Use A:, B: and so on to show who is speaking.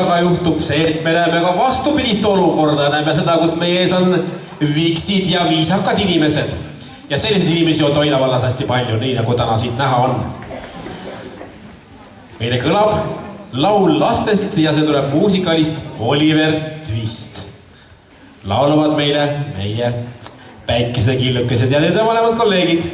A: aga juhtub see, et me näeme ka vastupidist olukorda, näeme seda, kus meie ees on viksid ja viisakad inimesed. Ja selliseid inimesi on Toila vallas hästi palju, nii nagu täna siit näha on. Meile kõlab laul lastest ja see tuleb muusikalist Oliver Twist. Laulavad meile meie päikesekillukesed ja need mõlemad kolleegid.